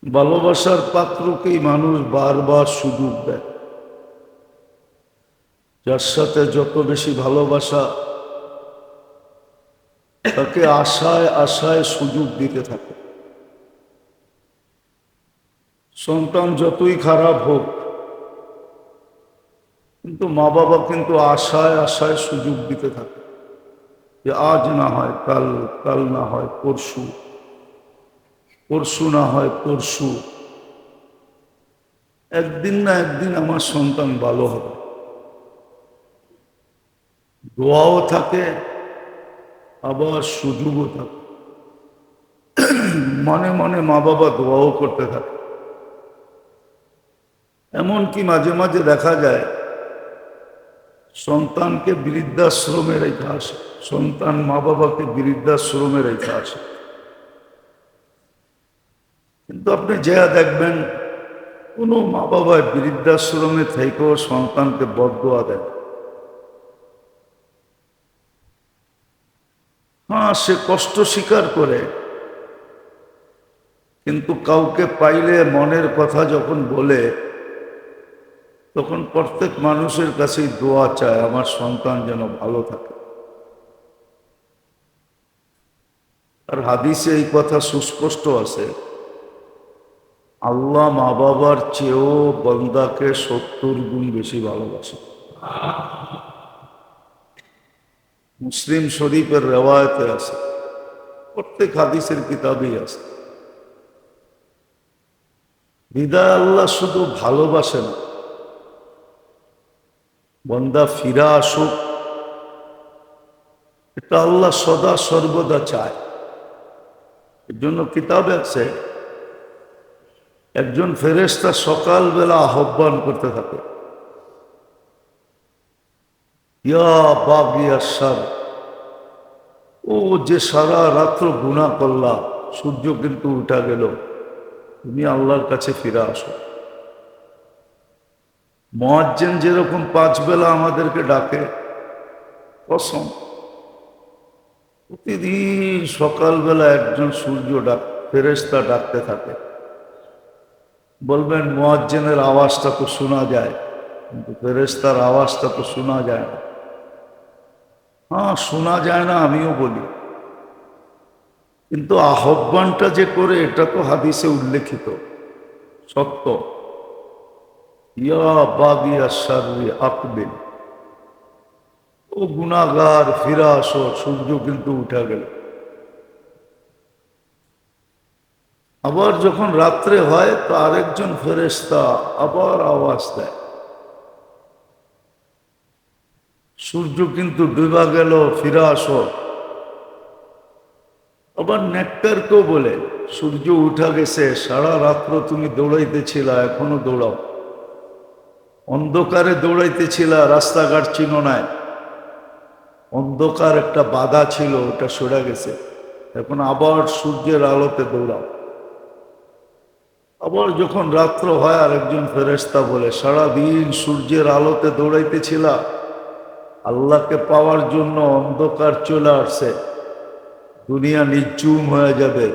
ভালোবাসার পাত্রকেই মানুষ বারবার সুযোগ দেয়। যার সাথে যত বেশি ভালোবাসা, তাকে আশায় আশায় সুযোগ দিতে থাকে। সন্তান যতই খারাপ হোক, কিন্তু মা বাবা কিন্তু আশায় আশায় সুযোগ দিতে থাকে যে আজ না হয় কাল, কাল না হয় পরশু, পরশু না হয় পরশু, একদিন না একদিন আমার সন্তান ভালো হবে। দোয়াও থাকে, আবার সুযোগও থাকে। মনে মনে মা বাবা দোয়াও করতে থাকে। এমনকি মাঝে মাঝে দেখা যায় সন্তানকে বৃদ্ধাশ্রমে রেখে আসে, সন্তান মা বাবাকে বৃদ্ধাশ্রমে রেখে আসে। কিন্তু আপনি যা দেখবেন, কোনো মা বাবা বৃদ্ধাশ্রমে থেকেও সন্তানকে বদদোয়া দেন। হ্যাঁ, সে কষ্ট স্বীকার করে, কিন্তু কাউকে পাইলে মনের কথা যখন বলে, তখন প্রত্যেক মানুষের কাছেই দোয়া চায় আমার সন্তান যেন ভালো থাকে। আর হাদিসে এই কথা সুস্পষ্ট আছে, আল্লাহ মা বাবার চেয়েও বান্দাকে 70 গুণ বেশি ভালোবাসে। মুসলিম শরীফের রেওয়ায়তে আছে, প্রত্যেক হাদিসের কিতাবেই আছে। হৃদয় আল্লাহ শুধু ভালোবাসে না, বান্দা ফিরা আসুক, এটা আল্লাহ সদা সর্বদা চায়। এর জন্য কিতাবে আছে, একজন ফেরেশতা সকালবেলা আহ্বান করতে থাকে, ইয়া বাগিয়াস শার, ও যে সারা রাত্র গুনাহ করলা, সূর্য কিন্তু উঠা গেল, তুমি আল্লাহর কাছে ফিরে আসো। মুয়াজ্জিন যেরকম 5 বেলা আমাদেরকে ডাকে, কসম প্রতিদিন সকালবেলা একজন সূর্য ফেরেশতা ডাকতে থাকে। বলবেন মুয়াজ্জিনের আওয়াজটা তো শোনা যায়, কিন্তু ফেরেশতার আওয়াজটা তো শোনা যায় না। হ্যাঁ, শোনা যায় না, আমিও বলি, কিন্তু আহ্বানটা যে করে এটা তো হাদিসে উল্লেখিত সত্য। ইয়া বাগিয়া শাররি আকবিল, ও গুনাহগার ফিরে আসো, সূর্য কিন্তু উঠা গেল। আবার যখন রাত্রে হয় তো আরেকজন ফেরেশতা আবার আওয়াজ দেয়, সূর্য কিন্তু ডুবা গেল, ফিরে আসো। আবার নেককারকেও বলে, সূর্য উঠা গেছে, সারা রাত্র তুমি দৌড়াইতেছিলা, এখনো দৌড়াও। অন্ধকারে দৌড়াইতেছিলা, রাস্তাঘাট চিনো নাই, অন্ধকার একটা বাধা ছিল, ওটা সরে গেছে, এখন আবার সূর্যের আলোতে দৌড়াও। আবার যখন রাত্র হয় আরেকজন ফেরেশতা বলে, সারাদিন সূর্যের আলোতে দৌড়াইতেছিলা, আল্লাহকে পাওয়ার জন্য অন্ধকার চলে আসছে, দুনিয়া নিঝুম হয়ে যাবে,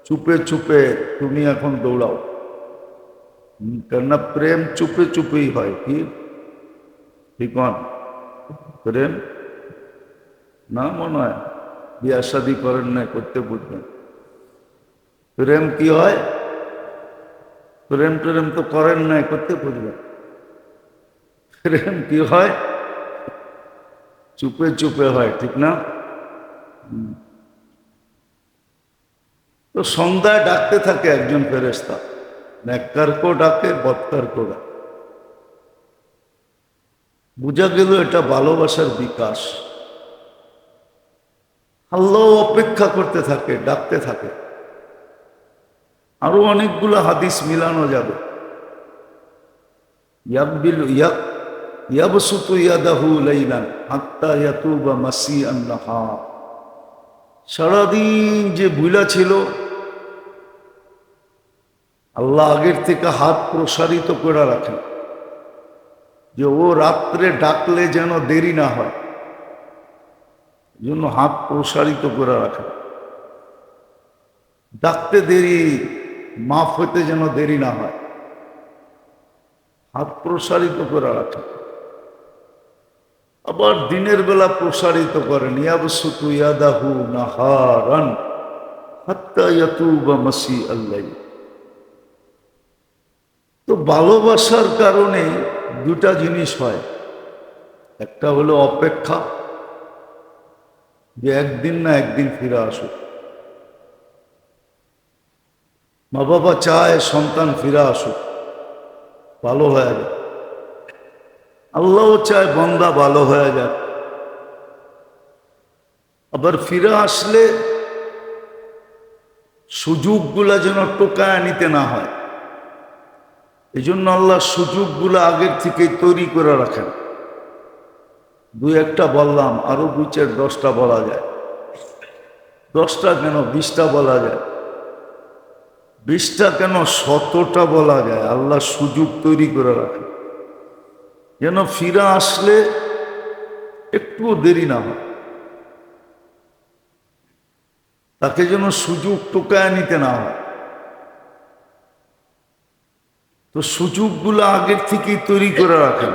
চুপে চুপে তুমি এখন দৌড়াও। কেননা প্রেম চুপে চুপেই হয়, কি ঠিক? প্রেম না, মনে হয় বিয়া শাদী করেন না, করতে বুঝবেন। প্রেম কি হয়? প্রেম প্রেম তো করেন নাই, করতে বুঝবেন। প্রেম কি হয়? চুপে চুপে হয়, ঠিক না? তো সন্ধ্যায় ডাকতে থাকে একজন ফেরেশতা, নেককারকেও ডাকে, বদকারকেও ডাকে। বোঝা গেল এটা ভালোবাসার বিকাশ। আল্লাহ অপেক্ষা করতে থাকে, ডাকতে থাকে। আরো অনেকগুলো হাদিস মিলানো যাবে। ইয়াকবিল ইয়াক ইয়াবসুতু ইয়াদাহু লাইলান হাত্তা ইয়াতুবা মাসিআন নাহার, সারাদিন যে বুইলা ছিল, আল্লাহ আগের থেকে হাত প্রসারিত করে রাখেন, যে ও রাত্রে ডাকলে যেন দেরি না হয়, জন্য হাত প্রসারিত করে রাখেন। ডাকতে দেরি, মাফ হইতে যেন দেরি না হয়। হাত প্রসারিত করে রাখেন, আবার দিনের বেলা প্রসারিত করেন। ইয়াবসুতু ইয়াদাহু নাহারান হাত্তা ইয়াতুবা মাসিআল লাইল। তো ভালোবাসার কারণে দুটা জিনিস হয়, একটা হলো অপেক্ষা, যে একদিন না একদিন ফিরে আসুক। মা বাবা চায় সন্তান ফিরে আসুক, ভালো হয়ে যায়। আল্লাহও চায় বান্দা ভালো হয়ে যায়। আবার ফিরে আসলে সুযোগগুলা যেন টোকায় নিতে না হয়, এই জন্য আল্লাহ সুযোগগুলো আগের থেকে তৈরি করে রাখেন। দুই একটা বললাম, আরো 2-4-10টা বলা যায়। 10টা কেন 20টা বলা যায়, 20টা কেন 100টা বলা যায়। আল্লাহ সুযোগ তৈরি করে রাখেন যেন ফিরে আসলে একটুও দেরি না হয়, তাকে যেন সুযোগ টোকায় নিতে না হয়। তো সুযোগগুলো আগের থেকেই তৈরি করে রাখেন,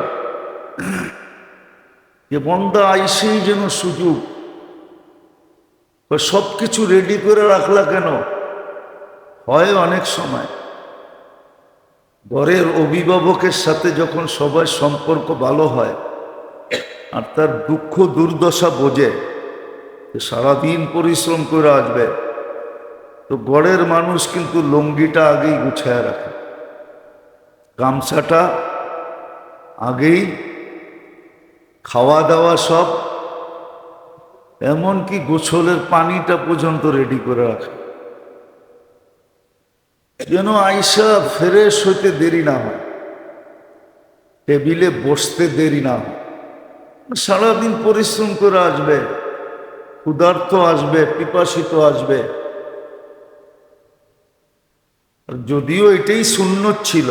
যে বন্দা আইসেই যেন সুযোগ। সবকিছু রেডি করে রাখলা কেন? হয় অনেক সময় ঘরের অভিভাবকের সাথে যখন সবার সম্পর্ক ভালো হয় আর তার দুঃখ দুর্দশা বোঝে, সারাদিন পরিশ্রম করে আসবে, তো ঘরের মানুষ কিন্তু লুঙ্গিটা আগেই গুছায় রাখে, গামছাটা আগেই, খাওয়া দাওয়া সব, এমনকি গোসলের পানিটা পর্যন্ত রেডি করে রাখে, যেন আইসা ফ্রেশ হইতে দেরি না হয়, টেবিলে বসতে দেরি না হয়। সারাদিন পরিশ্রম করে আসবে, ক্ষুধার্ত আসবে, পিপাসিত আসবে। আর যদিও এটাই সুন্নত ছিল,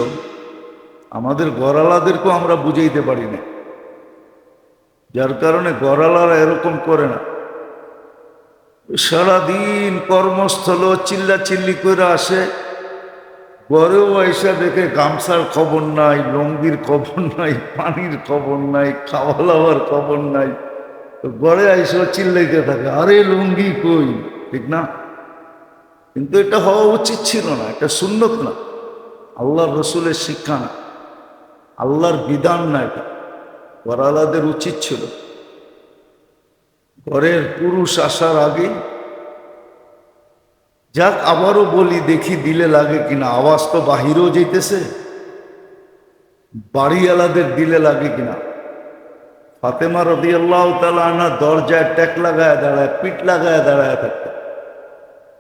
আমাদের গড়ালাদেরকেও আমরা বুঝাইতে পারি না, যার কারণে গড়ালারা এরকম করে না। সারাদিন কর্মস্থল চিল্লাচিল্লি করে আসে, ঘরেও এসে দেখে গামছার খবর নাই, লুঙ্গির খবর নাই, পানির খবর নাই, খাওয়া দাওয়ার খবর নাই। তো ঘরে এসে চিল্লাইতে থাকে, আরে লুঙ্গি কই, ঠিক না? কিন্তু এটা হওয়া উচিত ছিল না, এটা সুন্নত না, আল্লাহর রসুলের শিক্ষা না, আল্লাহর বিধান না। এটা ঘরালাদের উচিত ছিল ঘরের পুরুষ আসার আগে, যাক আবারও বলি, দেখি দিলে লাগে কিনা, আওয়াজ তো বাহিরেও যেতেছে, বাড়িওয়ালাদের দিলে লাগে কিনা। ফাতেমা রাদিয়াল্লাহু তাআলা আনহা দরজায় ট্যাক লাগায় দাঁড়ায়, পিঠ লাগায় দাঁড়ায় থাকত।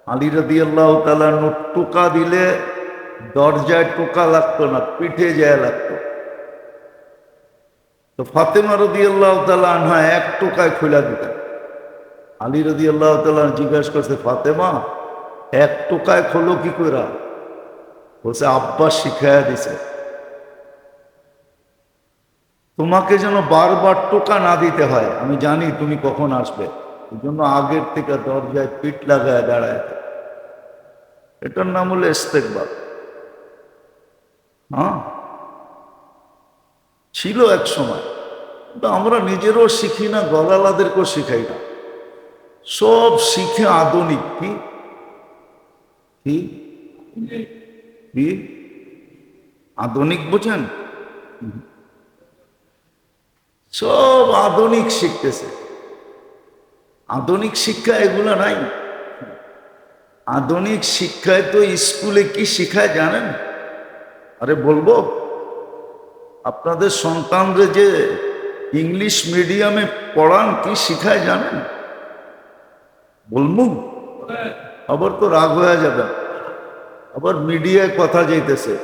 আলী রাদিয়াল্লাহু তাআলা টোকা দিলে দরজায় টোকা লাগতো না, পিঠে যায় লাগতো। তো ফাতেমা রাদিয়াল্লাহু তাআলা আনহা এক টোকায় খুলে দিতেন। আলী রাদিয়াল্লাহু তাআলা জিজ্ঞাসা করছে, ফাতেমা এক টোকায় খোলো কি করে? বলছে, আব্বা শিখাইয়া দিছে, তোমাকে যেন বারবার টোকা না দিতে হয়, আমি জানি তুমি কখন আসবে, এই জন্য আগের থেকে দরজায় পিঠ লাগায় দাঁড়ায়। এটার নাম হলো ইস্তেকবার। হ্যাঁ, ছিল এক সময়, কিন্তু আমরা নিজেরও শিখি না, গলালাদেরকেও শিখাই না, সব শিখে আধুনিক। কি কি কি আধুনিক বোঝেন? সব আধুনিক শিখতেছে, আধুনিক শিক্ষা এগুলো নাই। আধুনিক শিক্ষায় তো স্কুলে কি শিখায় জানেন? আরে বলবো, আপনাদের সন্তানদের যে ইংলিশ মিডিয়ামে পড়ান, কি শিখায় জানেন? বলবো, আবার তো রাগ হয়ে যাবে, আবার মিডিয়ায় কথা যাইতেছে,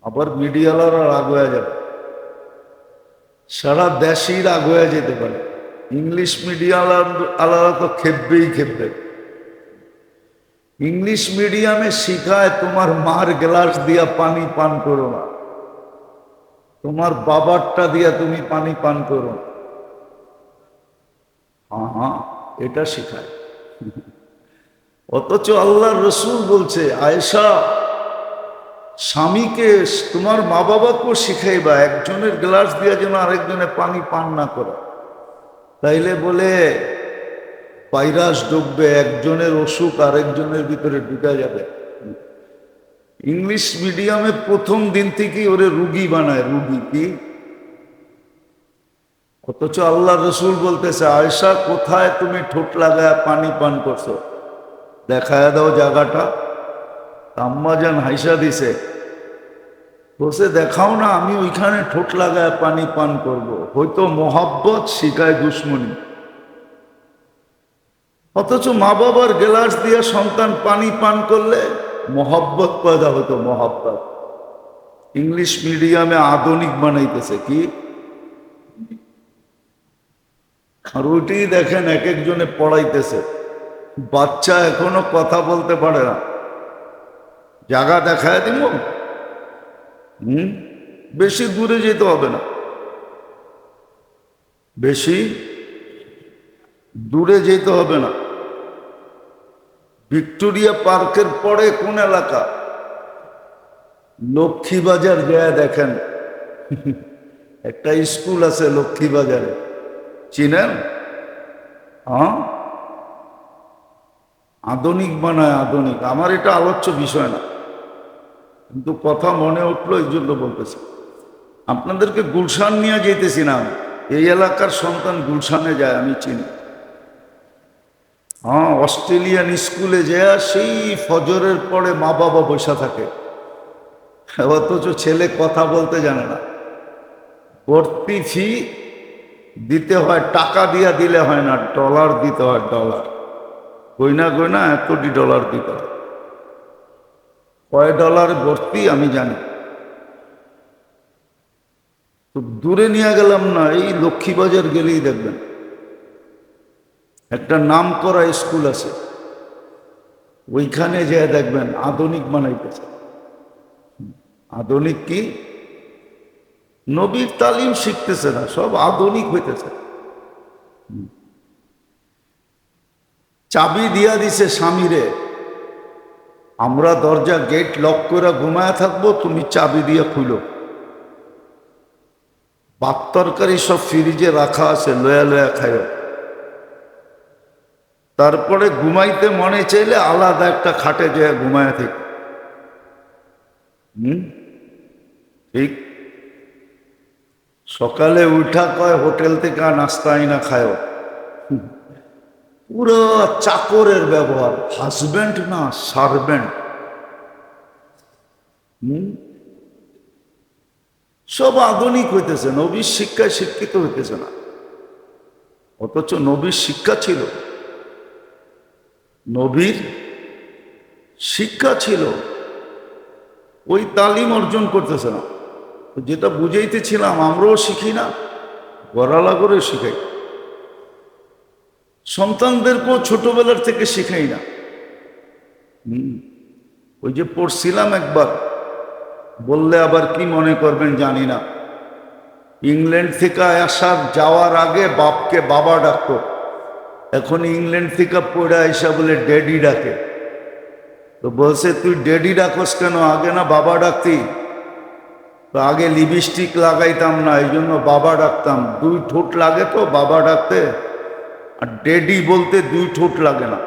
আবার মিডিয়ালারা রাগ হয়ে যাবে, সারা দেশেই রাগ হয়ে যেতে পারে। ইংলিশ মিডিয়াম আলাদা তো খেপবেই খেপবে। ইংলিশ মিডিয়ামে শিখায় তোমার মার গ্লাস দিয়া পানি পান করো না, তোমার বাবারটা দিয়া তুমি পানি পান করো। হ্যাঁ, এটা শিখায়। অথচ আল্লাহর রসুল বলছে, আয়েশা, স্বামীকে তোমার মা বাবাকেও শিখাইবা একজনের গ্লাস দিয়ে যেন আরেকজনে পানি পান না করে, তাইলে বলে ভাইরাস ঢুকবে, একজনের অসুখ আরেকজনের ভিতরে ঢুকা যাবে। ইংলিশ মিডিয়ামে প্রথম দিন থেকেই ওরে রুগী বানায়, রুগী কি। অথচ আল্লাহ রসুল বলতেছে, আয়েশা, কোথায় তুমি ঠোঁট লাগায় পানি পান করছো, দেখায় দাও জায়গাটা। আম্মাজান হাইসা দিছে, বসে দেখাও না, আমি ওইখানে ঠোঁট লাগায় পানি পান করব। হয়তো মোহাব্বত শিখায় দুশ্মনী। অথচ মা বাবার গ্লাস দিয়ে সন্তান পানি পান করলে মোহাব্বত পয়দা হতো, মোহাব্বত। ইংলিশ মিডিয়ামে আধুনিক বানাইতেছে কি। আর ওইটি দেখেন এক একজনে পড়াইতেছে, বাচ্চা এখনো কথা বলতে পারে না, জায়গা দেখায় দিব। বেশি দূরে যেতে হবে না, বেশি দূরে যেতে হবে না। ভিক্টোরিয়া পার্কের পরে কোন এলাকা? লক্ষ্মীবাজার যায় দেখেন, একটা স্কুল আছে লক্ষ্মীবাজারে, চিনেন? হ্যাঁ, আধুনিক বানায়, আধুনিক। আমার এটা আলোচ্য বিষয় না, কিন্তু কথা মনে উঠলো এই জন্য বলতেছি। আপনাদেরকে গুলশান নিয়ে যেতেছি না, এই এলাকার সন্তান গুলশানে যায়, আমি চিনি। হ্যাঁ, অস্ট্রেলিয়ান স্কুলে যায়, সেই ফজরের পরে মা বাবা বসা থাকে, অথচ ছেলে কথা বলতে জানে না। ভর্তি ফি দিতে হয়, টাকা দিয়া দিলে হয় না, ডলার দিতে হয়, ডলার। গইনা গইনা এতটি ডলার দিতে হয়। কয় ডলার ভর্তি আমি জানি। তো দূরে নিয়ে গেলাম না, এই লক্ষ্মীবাজার গেলেই দেখবেন একটা নাম করা স্কুল আছে, ওইখানে যে দেখবেন আধুনিক বানাইতেছে। আধুনিক কি? নবীর তালিম শিখতেছে না, সব আধুনিক হইতেছে। চাবি দিয়া দিছে স্বামীরে, আমরা দরজা গেট লক করে ঘুমায় থাকবো, তুমি চাবি দিয়ে খুলো। ভাত তরকারি সব ফ্রিজে রাখা আছে, লয়া লয়া খায়। তারপরে ঘুমাইতে মনে চাইলে আলাদা একটা খাটে যেয়ে ঘুমায় থেকে। ঠিক। সকালে উঠা কয় হোটেল থেকে নাস্তা আইনা খায়। পুরো চাকরের ব্যবহার, হাজব্যান্ড না সার্ভেন্ট। সব আধুনিক হইতেছে, নবীর শিক্ষায় শিক্ষিত হইতেছে না। অথচ নবীর শিক্ষা ছিল, নবীর শিক্ষা ছিল, ওই তালিম অর্জন করতেছে না। যেটা বুঝাইতেছিলাম, আমরাও শিখি না, গড়ালা করে শিখাই, সন্তানদেরকেও ছোটবেলার থেকে শিখাই না। ওই যে পড়ছিলাম একবার, বললে আবার কি মনে করবেন জানি না, ইংল্যান্ড থেকে আসার যাওয়ার আগে বাপকে বাবা ডাকতো, এখন ইংল্যান্ড থেকে পড়ে আসা বলে ড্যাডি ডাকে। তো বলছে, তুই ড্যাডি ডাকস কেন, আগে না বাবা ডাকতি? তো আগে লিপস্টিক লাগাইতাম না, এই জন্য বাবা ডাকতাম। দুই ঠোঁট লাগে তো বাবা ডাকতে, আর ড্যাডি বলতে দুই ঠোঁট লাগে না।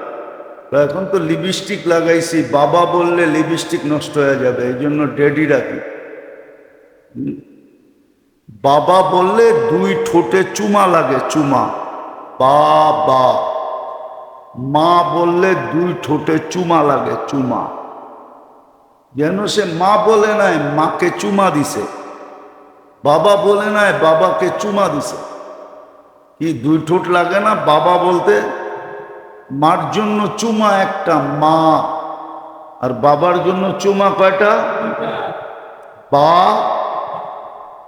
তো এখন তো লিপস্টিক লাগাইছি, বাবা বললে লিপস্টিক নষ্ট হয়ে যাবে, এই জন্য ড্যাডি ডাকি। বাবা বললে দুই ঠোঁটে চুমা লাগে, চুমা, বাবা। মা বললে দুই ঠোঁটে চুমা লাগে, চুমা। যেন সে মা বলে নাই, মাকে চুমা দিছে, বাবা বলে নাই, বাবাকে চুমা দিছে। কি দুই ঠোঁট লাগে না বাবা বলতে? মার জন্য চুমা একটা, মা। আর বাবার জন্য চুমা কয়টা? বা।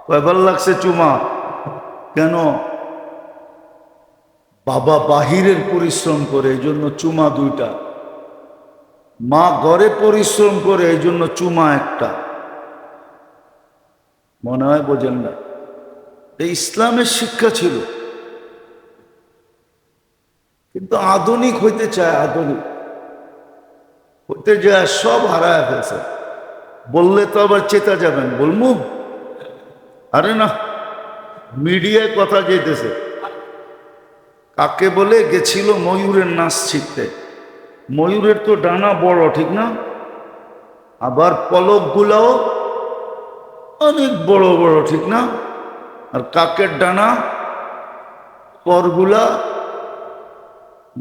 কয়বার লাগছে চুমা? কেন? বাবা বাহিরের পরিশ্রম করে, এই জন্য চুমা দুইটা। মা ঘরে পরিশ্রম করে, এই জন্য চুমা একটা। মনে হয় বোঝেন না। এই ইসলামের শিক্ষা ছিল, কিন্তু আধুনিক হইতে চায়, আধুনিক। হতে যায় সব হারায় ফেলছে। বললে তো আবার চেতা যাবেন, বলমু? আরে না, মিডিয়ায় কথা যেতেছে। কাকে বলে গেছিল ময়ূরের নাচ শিখতে। ময়ূরের তো ডানা বড়, ঠিক না? আবার পলকগুলাও অনেক বড় বড়, ঠিক না? আর কাকের ডানা পরগুলা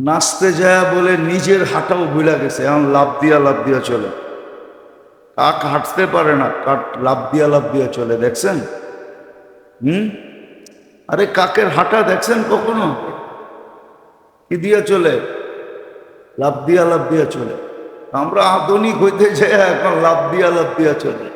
নাচতে যায় বলে নিজের হাঁটাও ভুলে গেছে, এখন লাভ দিয়া চলে। কাক হাঁটতে পারে না, কাক লাভ দিয়া চলে, দেখছেন? আরে কাকের হাঁটা দেখছেন কখনো? কি দিয়া চলে? লাভ দিয়া চলে। আমরা আধুনিক হইতে যাই, এখন লাভ দিয়া চলে।